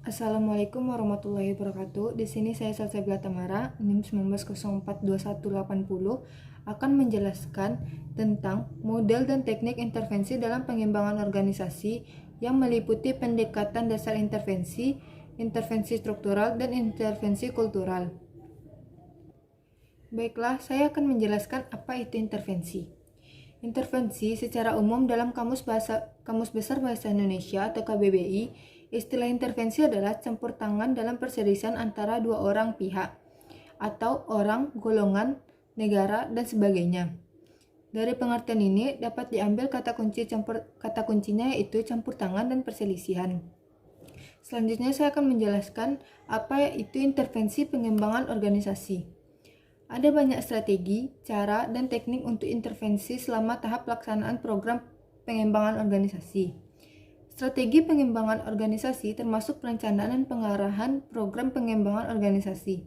Assalamualaikum warahmatullahi wabarakatuh. Di sini saya Salsabila Tamara, NIM 19042180 akan menjelaskan tentang model dan teknik intervensi dalam pengembangan organisasi yang meliputi pendekatan dasar intervensi, intervensi struktural, dan intervensi kultural. Baiklah, saya akan menjelaskan apa itu intervensi. Intervensi secara umum dalam Kamus Besar Bahasa Indonesia atau KBBI, istilah intervensi adalah campur tangan dalam perselisihan antara dua orang pihak atau orang, golongan, negara, dan sebagainya. Dari pengertian ini dapat diambil kata kuncinya yaitu campur tangan dan perselisihan. Selanjutnya saya akan menjelaskan apa itu intervensi pengembangan organisasi. Ada banyak strategi, cara, dan teknik untuk intervensi selama tahap pelaksanaan program pengembangan organisasi. Strategi pengembangan organisasi termasuk perencanaan dan pengarahan program pengembangan organisasi,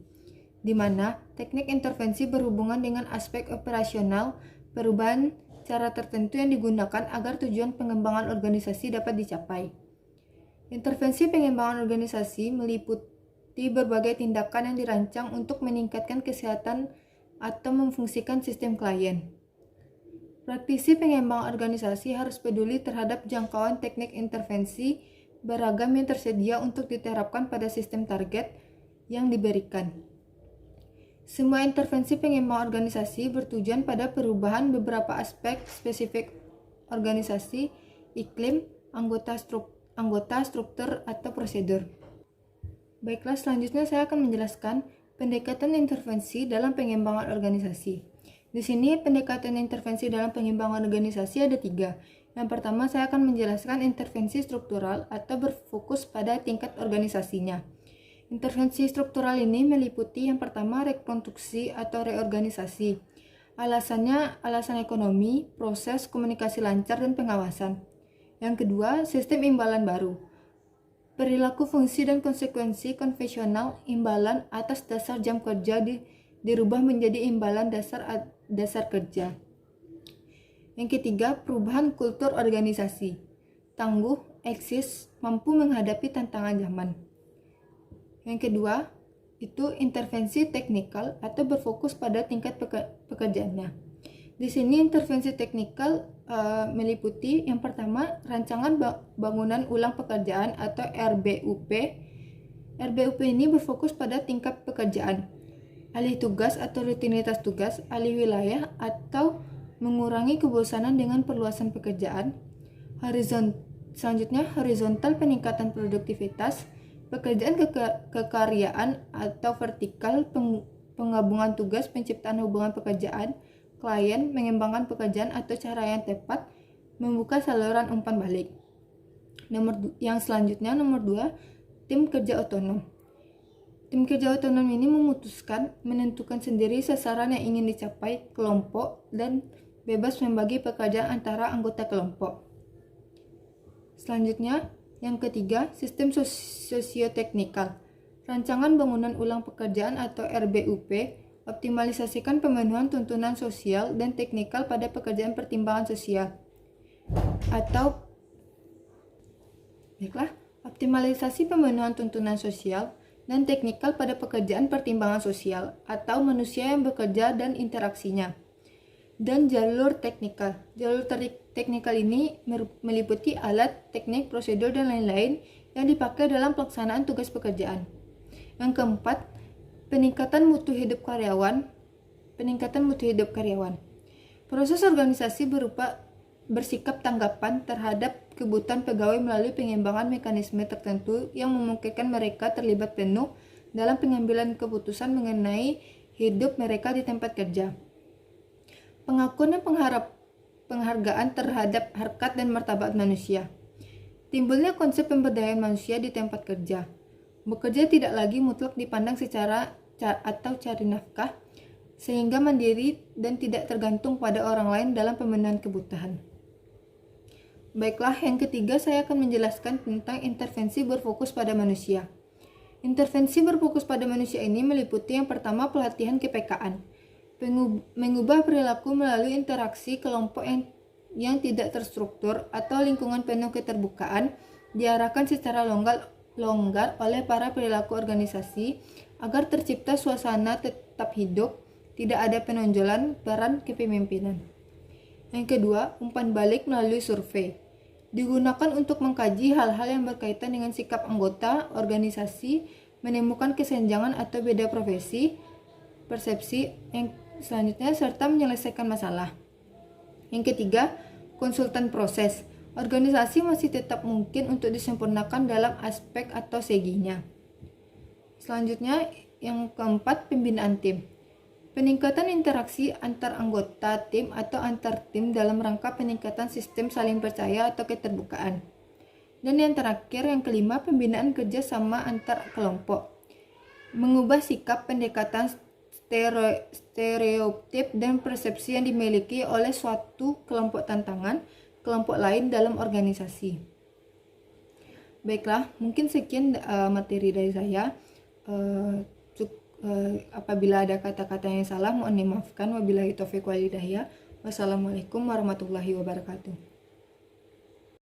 di mana teknik intervensi berhubungan dengan aspek operasional, perubahan cara tertentu yang digunakan agar tujuan pengembangan organisasi dapat dicapai. Intervensi pengembangan organisasi meliputi berbagai tindakan yang dirancang untuk meningkatkan kesehatan atau memfungsikan sistem klien. Praktisi pengembangan organisasi harus peduli terhadap jangkauan teknik intervensi beragam yang tersedia untuk diterapkan pada sistem target yang diberikan. Semua intervensi pengembangan organisasi bertujuan pada perubahan beberapa aspek spesifik organisasi, iklim, anggota struktur, atau prosedur. Baiklah, selanjutnya saya akan menjelaskan pendekatan intervensi dalam pengembangan organisasi. Di sini pendekatan intervensi dalam pengembangan organisasi ada 3. Yang pertama, saya akan menjelaskan intervensi struktural atau berfokus pada tingkat organisasinya. Intervensi struktural ini meliputi yang pertama rekonstruksi atau reorganisasi. Alasannya alasan ekonomi, proses, komunikasi lancar, dan pengawasan. Yang kedua, sistem imbalan baru. Perilaku fungsi dan konsekuensi konvensional imbalan atas dasar jam kerja dirubah menjadi imbalan dasar kerja. Yang ketiga, perubahan kultur organisasi. Tangguh, eksis, mampu menghadapi tantangan zaman. Yang kedua, itu intervensi teknikal atau berfokus pada tingkat pekerjaannya. Di sini intervensi teknikal meliputi yang pertama rancangan bangunan ulang pekerjaan atau RBUP. RBUP ini berfokus pada tingkat pekerjaan, alih tugas atau rutinitas tugas, alih wilayah atau mengurangi kebosanan dengan perluasan pekerjaan. Selanjutnya horizontal peningkatan produktivitas, pekerjaan kekaryaan atau vertikal penggabungan tugas, penciptaan hubungan pekerjaan, klien, mengembangkan pekerjaan atau cara yang tepat, membuka saluran umpan balik. Yang selanjutnya, nomor 2, tim kerja otonom. Tim kerja otonom ini menentukan sendiri sasaran yang ingin dicapai kelompok dan bebas membagi pekerjaan antara anggota kelompok. Selanjutnya, yang ketiga, sistem sosioteknikal. Rancangan bangunan ulang pekerjaan atau RBUP optimalisasikan pemenuhan tuntunan sosial dan teknikal pada pekerjaan pertimbangan sosial. Optimalisasi pemenuhan tuntunan sosial dan teknikal pada pekerjaan pertimbangan sosial atau manusia yang bekerja dan interaksinya. Dan jalur teknikal. Jalur teknikal ini meliputi alat, teknik, prosedur, dan lain-lain yang dipakai dalam pelaksanaan tugas pekerjaan. Yang keempat, peningkatan mutu hidup karyawan. Proses organisasi berupa bersikap tanggapan terhadap kebutuhan pegawai melalui pengembangan mekanisme tertentu yang memungkinkan mereka terlibat penuh dalam pengambilan keputusan mengenai hidup mereka di tempat kerja. Pengakuan dan penghargaan terhadap harkat dan martabat manusia. Timbulnya konsep pemberdayaan manusia di tempat kerja. Bekerja tidak lagi mutlak dipandang atau cari nafkah, sehingga mandiri dan tidak tergantung pada orang lain dalam pemenuhan kebutuhan. Baiklah, yang ketiga saya akan menjelaskan tentang intervensi berfokus pada manusia. Intervensi berfokus pada manusia ini meliputi yang pertama pelatihan kepekaan, mengubah perilaku melalui interaksi kelompok yang tidak terstruktur atau lingkungan penuh keterbukaan, diarahkan secara longgar oleh para perilaku organisasi agar tercipta suasana tetap hidup, tidak ada penonjolan peran kepemimpinan. Yang kedua, umpan balik melalui survei. Digunakan untuk mengkaji hal-hal yang berkaitan dengan sikap anggota organisasi, menemukan kesenjangan atau beda profesi, persepsi yang selanjutnya, serta menyelesaikan masalah. Yang ketiga, konsultan proses. Organisasi masih tetap mungkin untuk disempurnakan dalam aspek atau seginya. Selanjutnya, yang keempat, pembinaan tim. Peningkatan interaksi antar anggota tim atau antar tim dalam rangka peningkatan sistem saling percaya atau keterbukaan. Dan yang terakhir, yang kelima, pembinaan kerjasama antar kelompok. Mengubah sikap, pendekatan, stereotip dan persepsi yang dimiliki oleh suatu kelompok tantangan kelompok lain dalam organisasi. Baiklah, mungkin sekian materi dari saya. Apabila ada kata-kata yang salah, mohon dimaafkan. Wabillahi taufiq wal hidayah. Wassalamualaikum warahmatullahi wabarakatuh.